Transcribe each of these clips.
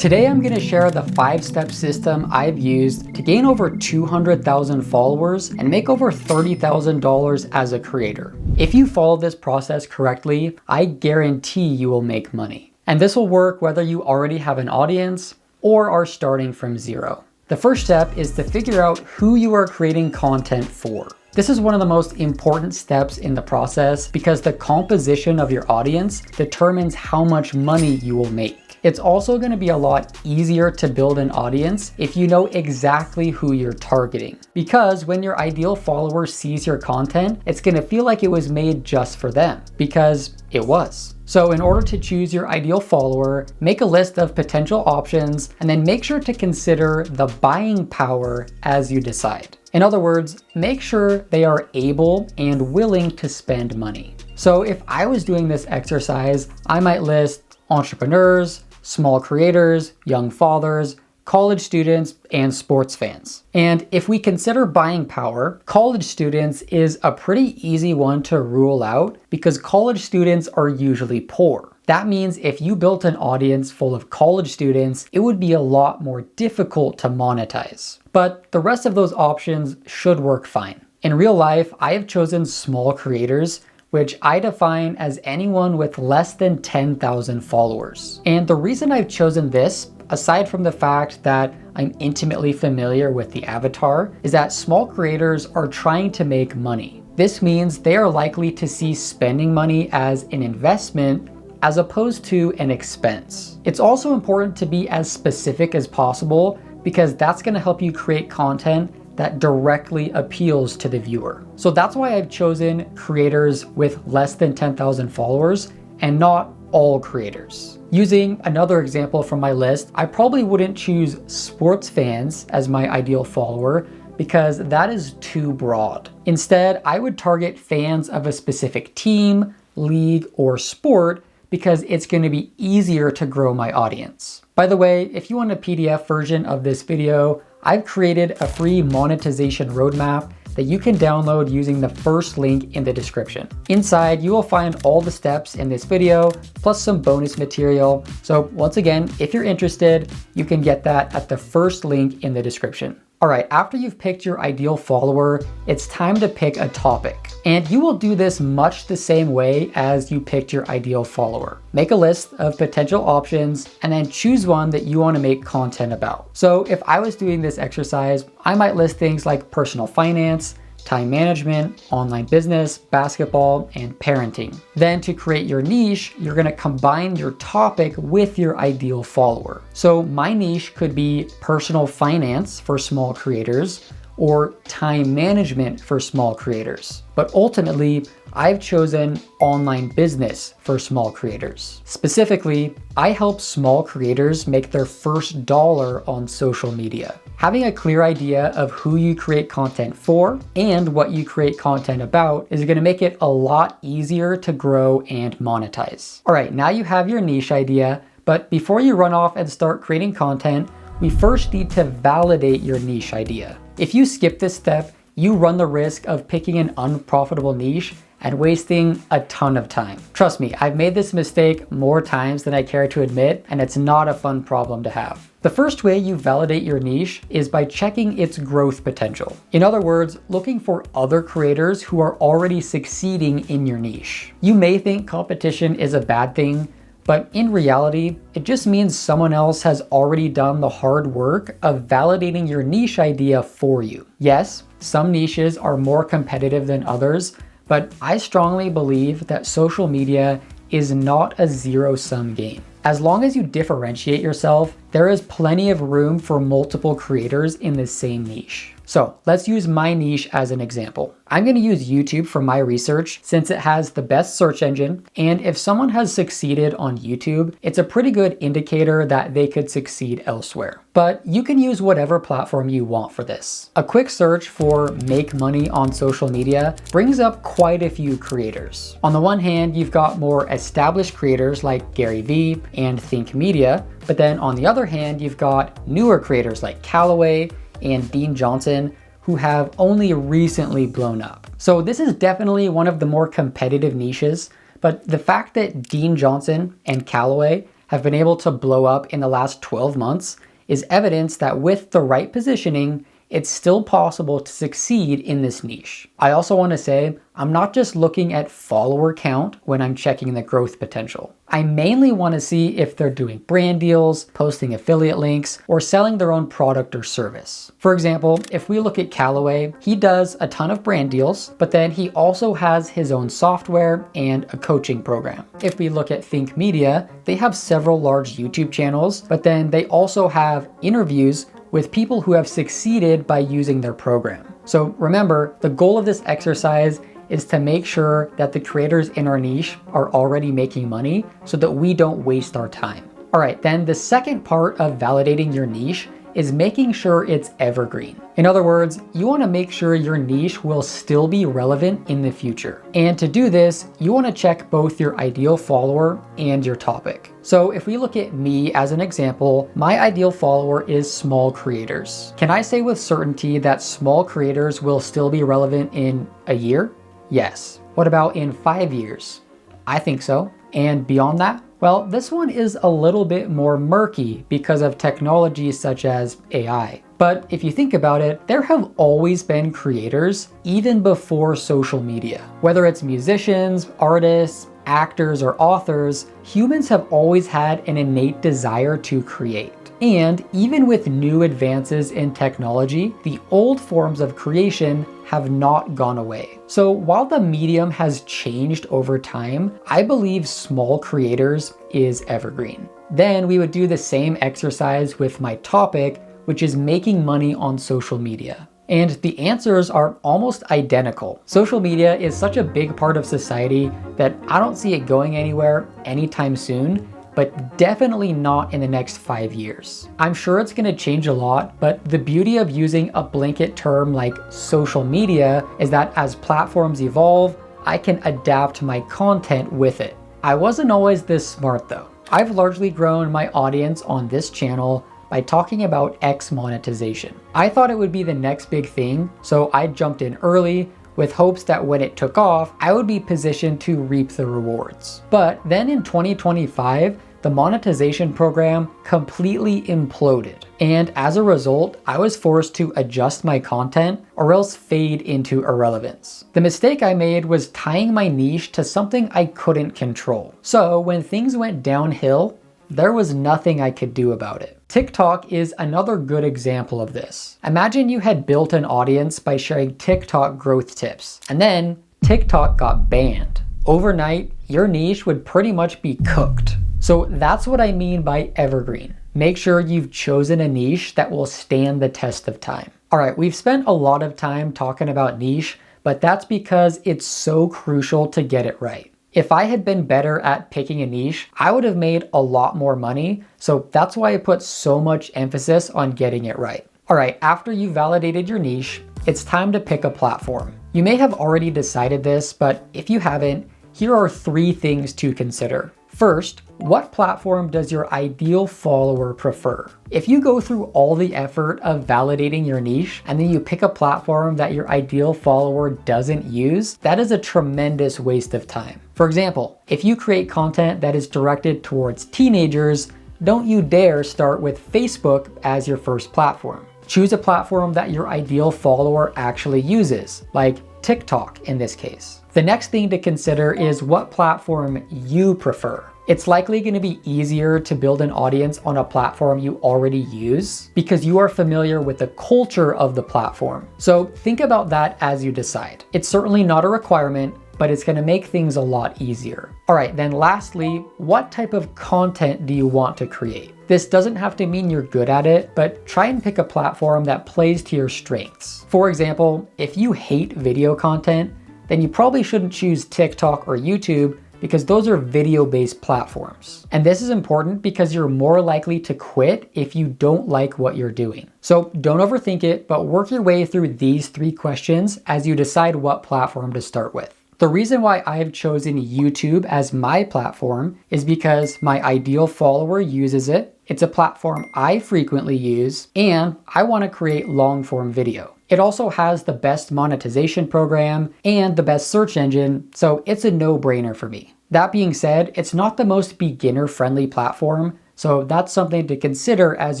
Today I'm going to share the 5-step system I've used to gain over 200,000 followers and make over $30,000 as a creator. If you follow this process correctly, I guarantee you will make money. And this will work whether you already have an audience or are starting from zero. The first step is to figure out who you are creating content for. This is one of the most important steps in the process because the composition of your audience determines how much money you will make. It's also going to be a lot easier to build an audience if you know exactly who you're targeting. Because when your ideal follower sees your content, it's going to feel like it was made just for them, because it was. So in order to choose your ideal follower, make a list of potential options and then make sure to consider the buying power as you decide. In other words, make sure they are able and willing to spend money. So if I was doing this exercise, I might list entrepreneurs, small creators, young fathers, college students, and sports fans. And if we consider buying power, college students is a pretty easy one to rule out because college students are usually poor. That means if you built an audience full of college students, it would be a lot more difficult to monetize. But the rest of those options should work fine. In real life, I have chosen small creators, which I define as anyone with less than 10,000 followers. And the reason I've chosen this, aside from the fact that I'm intimately familiar with the avatar, is that small creators are trying to make money. This means they are likely to see spending money as an investment as opposed to an expense. It's also important to be as specific as possible because that's going to help you create content that directly appeals to the viewer. So that's why I've chosen creators with less than 10,000 followers and not all creators. Using another example from my list, I probably wouldn't choose sports fans as my ideal follower because that is too broad. Instead, I would target fans of a specific team, league, or sport because it's going to be easier to grow my audience. By the way, if you want a PDF version of this video, I've created a free monetization roadmap that you can download using the first link in the description. Inside, you will find all the steps in this video, plus some bonus material. So once again, if you're interested, you can get that at the first link in the description. All right, after you've picked your ideal follower, it's time to pick a topic. And you will do this much the same way as you picked your ideal follower. Make a list of potential options and then choose one that you want to make content about. So if I was doing this exercise, I might list things like personal finance, time management, online business, basketball, and parenting. Then to create your niche, you're going to combine your topic with your ideal follower. So my niche could be personal finance for small creators or time management for small creators. But ultimately, I've chosen online business for small creators. Specifically, I help small creators make their first dollar on social media. Having a clear idea of who you create content for and what you create content about is going to make it a lot easier to grow and monetize. All right, now you have your niche idea, but before you run off and start creating content, we first need to validate your niche idea. If you skip this step, you run the risk of picking an unprofitable niche and wasting a ton of time. Trust me, I've made this mistake more times than I care to admit, and it's not a fun problem to have. The first way you validate your niche is by checking its growth potential. In other words, looking for other creators who are already succeeding in your niche. You may think competition is a bad thing, but in reality, it just means someone else has already done the hard work of validating your niche idea for you. Yes, some niches are more competitive than others, but I strongly believe that social media is not a zero-sum game. As long as you differentiate yourself, there is plenty of room for multiple creators in the same niche. So let's use my niche as an example. I'm going to use YouTube for my research since it has the best search engine. And if someone has succeeded on YouTube, it's a pretty good indicator that they could succeed elsewhere. But you can use whatever platform you want for this. A quick search for make money on social media brings up quite a few creators. On the one hand, you've got more established creators like Gary Vee and Think Media. But then on the other hand, you've got newer creators like Callaway and Dean Johnson who have only recently blown up. So this is definitely one of the more competitive niches, but the fact that Dean Johnson and Callaway have been able to blow up in the last 12 months is evidence that with the right positioning, it's still possible to succeed in this niche. I also want to say, I'm not just looking at follower count when I'm checking the growth potential. I mainly want to see if they're doing brand deals, posting affiliate links, or selling their own product or service. For example, if we look at Callaway, he does a ton of brand deals, but then he also has his own software and a coaching program. If we look at Think Media, they have several large YouTube channels, but then they also have interviews with people who have succeeded by using their program. So remember, the goal of this exercise is to make sure that the creators in our niche are already making money so that we don't waste our time. All right, then the second part of validating your niche is making sure it's evergreen. In other words, you want to make sure your niche will still be relevant in the future. And to do this, you want to check both your ideal follower and your topic. So if we look at me as an example, my ideal follower is small creators. Can I say with certainty that small creators will still be relevant in a year? Yes. What about in 5 years? I think so. And beyond that? Well, this one is a little bit more murky because of technologies such as AI. But if you think about it, there have always been creators even before social media. Whether it's musicians, artists, actors, or authors, humans have always had an innate desire to create. And even with new advances in technology, the old forms of creation have not gone away. So while the medium has changed over time, I believe small creators is evergreen. Then we would do the same exercise with my topic, which is making money on social media. And the answers are almost identical. Social media is such a big part of society that I don't see it going anywhere anytime soon, but definitely not in the next 5 years. I'm sure it's gonna change a lot, but the beauty of using a blanket term like social media is that as platforms evolve, I can adapt my content with it. I wasn't always this smart though. I've largely grown my audience on this channel by talking about X monetization. I thought it would be the next big thing, so I jumped in early with hopes that when it took off, I would be positioned to reap the rewards. But then in 2025, the monetization program completely imploded. And as a result, I was forced to adjust my content or else fade into irrelevance. The mistake I made was tying my niche to something I couldn't control. So when things went downhill, there was nothing I could do about it. TikTok is another good example of this. Imagine you had built an audience by sharing TikTok growth tips, and then TikTok got banned. Overnight, your niche would pretty much be cooked. So that's what I mean by evergreen. Make sure you've chosen a niche that will stand the test of time. All right, we've spent a lot of time talking about niche, but that's because it's so crucial to get it right. If I had been better at picking a niche, I would have made a lot more money. So that's why I put so much emphasis on getting it right. All right, after you validated your niche, it's time to pick a platform. You may have already decided this, but if you haven't, here are 3 things to consider. First, what platform does your ideal follower prefer? If you go through all the effort of validating your niche and then you pick a platform that your ideal follower doesn't use, that is a tremendous waste of time. For example, if you create content that is directed towards teenagers, don't you dare start with Facebook as your first platform. Choose a platform that your ideal follower actually uses, like TikTok in this case. The next thing to consider is what platform you prefer. It's likely going to be easier to build an audience on a platform you already use because you are familiar with the culture of the platform. So think about that as you decide. It's certainly not a requirement, but it's going to make things a lot easier. All right, then lastly, what type of content do you want to create? This doesn't have to mean you're good at it, but try and pick a platform that plays to your strengths. For example, if you hate video content, then you probably shouldn't choose TikTok or YouTube because those are video-based platforms. And this is important because you're more likely to quit if you don't like what you're doing. So don't overthink it, but work your way through these 3 questions as you decide what platform to start with. The reason why I've chosen YouTube as my platform is because my ideal follower uses it, it's a platform I frequently use, and I want to create long-form video. It also has the best monetization program and the best search engine, so it's a no-brainer for me. That being said, it's not the most beginner-friendly platform, so that's something to consider as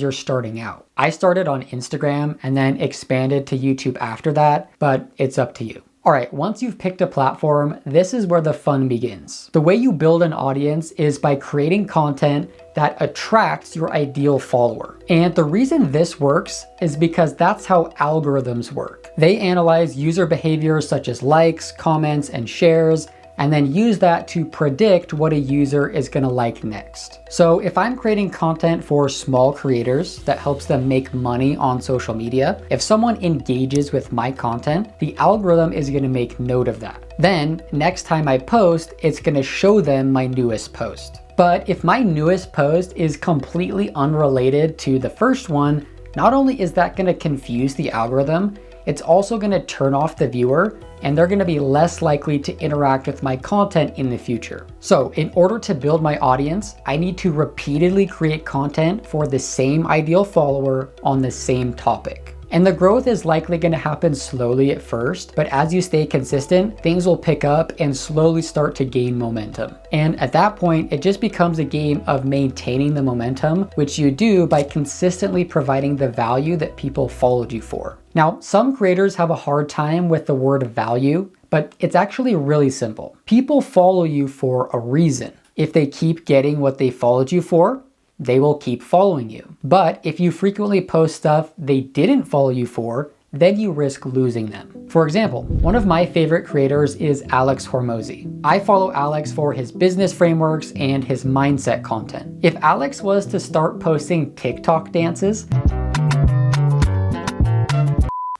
you're starting out. I started on Instagram and then expanded to YouTube after that, but it's up to you. All right, once you've picked a platform, this is where the fun begins. The way you build an audience is by creating content that attracts your ideal follower. And the reason this works is because that's how algorithms work. They analyze user behaviors such as likes, comments, and shares, and then use that to predict what a user is gonna like next. So if I'm creating content for small creators that helps them make money on social media, if someone engages with my content, the algorithm is gonna make note of that. Then next time I post, it's gonna show them my newest post. But if my newest post is completely unrelated to the first one, not only is that gonna confuse the algorithm, it's also gonna turn off the viewer, and they're gonna be less likely to interact with my content in the future. So in order to build my audience, I need to repeatedly create content for the same ideal follower on the same topic. And the growth is likely gonna happen slowly at first, but as you stay consistent, things will pick up and slowly start to gain momentum. And at that point, it just becomes a game of maintaining the momentum, which you do by consistently providing the value that people followed you for. Now, some creators have a hard time with the word value, but it's actually really simple. People follow you for a reason. If they keep getting what they followed you for, they will keep following you. But if you frequently post stuff they didn't follow you for, then you risk losing them. For example, one of my favorite creators is Alex Hormozi. I follow Alex for his business frameworks and his mindset content. If Alex was to start posting TikTok dances,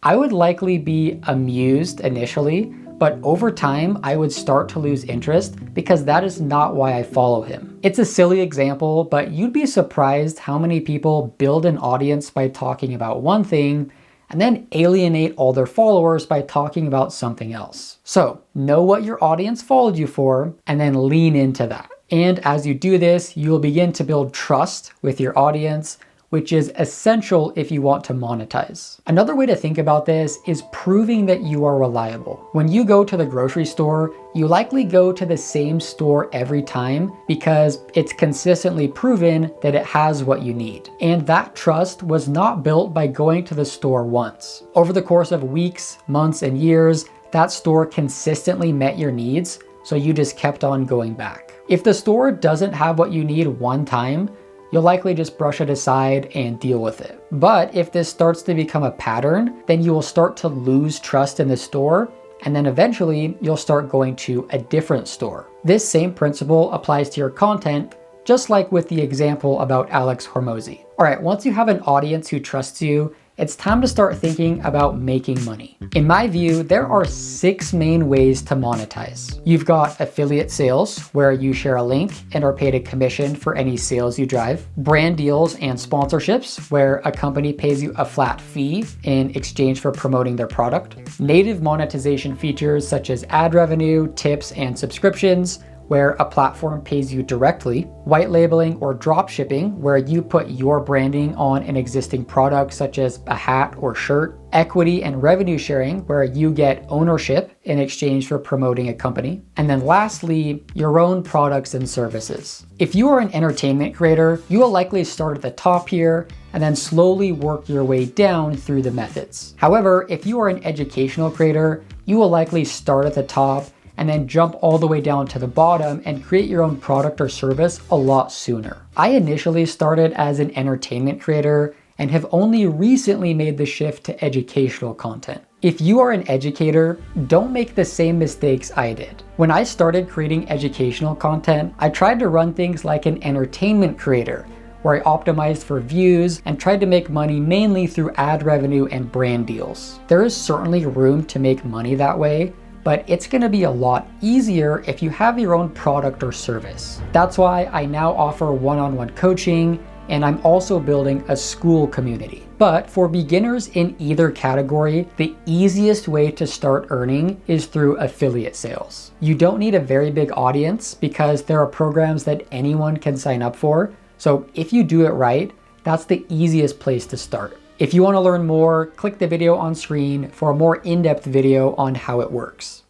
I would likely be amused initially, but over time, I would start to lose interest because that is not why I follow him. It's a silly example, but you'd be surprised how many people build an audience by talking about one thing and then alienate all their followers by talking about something else. So know what your audience followed you for and then lean into that. And as you do this, you will begin to build trust with your audience, which is essential if you want to monetize. Another way to think about this is proving that you are reliable. When you go to the grocery store, you likely go to the same store every time because it's consistently proven that it has what you need. And that trust was not built by going to the store once. Over the course of weeks, months, and years, that store consistently met your needs, so you just kept on going back. If the store doesn't have what you need one time, you'll likely just brush it aside and deal with it. But if this starts to become a pattern, then you will start to lose trust in the store, and then eventually you'll start going to a different store. This same principle applies to your content, just like with the example about Alex Hormozi. All right, once you have an audience who trusts you, it's time to start thinking about making money. In my view, there are 6 main ways to monetize. You've got affiliate sales, where you share a link and are paid a commission for any sales you drive. Brand deals and sponsorships, where a company pays you a flat fee in exchange for promoting their product. Native monetization features such as ad revenue, tips, and subscriptions, where a platform pays you directly. White labeling or drop shipping, where you put your branding on an existing product such as a hat or shirt. Equity and revenue sharing, where you get ownership in exchange for promoting a company. And then lastly, your own products and services. If you are an entertainment creator, you will likely start at the top here and then slowly work your way down through the methods. However, if you are an educational creator, you will likely start at the top and then jump all the way down to the bottom and create your own product or service a lot sooner. I initially started as an entertainment creator and have only recently made the shift to educational content. If you are an educator, don't make the same mistakes I did. When I started creating educational content, I tried to run things like an entertainment creator, where I optimized for views and tried to make money mainly through ad revenue and brand deals. There is certainly room to make money that way, but it's gonna be a lot easier if you have your own product or service. That's why I now offer one-on-one coaching, and I'm also building a school community. But for beginners in either category, the easiest way to start earning is through affiliate sales. You don't need a very big audience because there are programs that anyone can sign up for. So if you do it right, that's the easiest place to start. If you want to learn more, click the video on screen for a more in-depth video on how it works.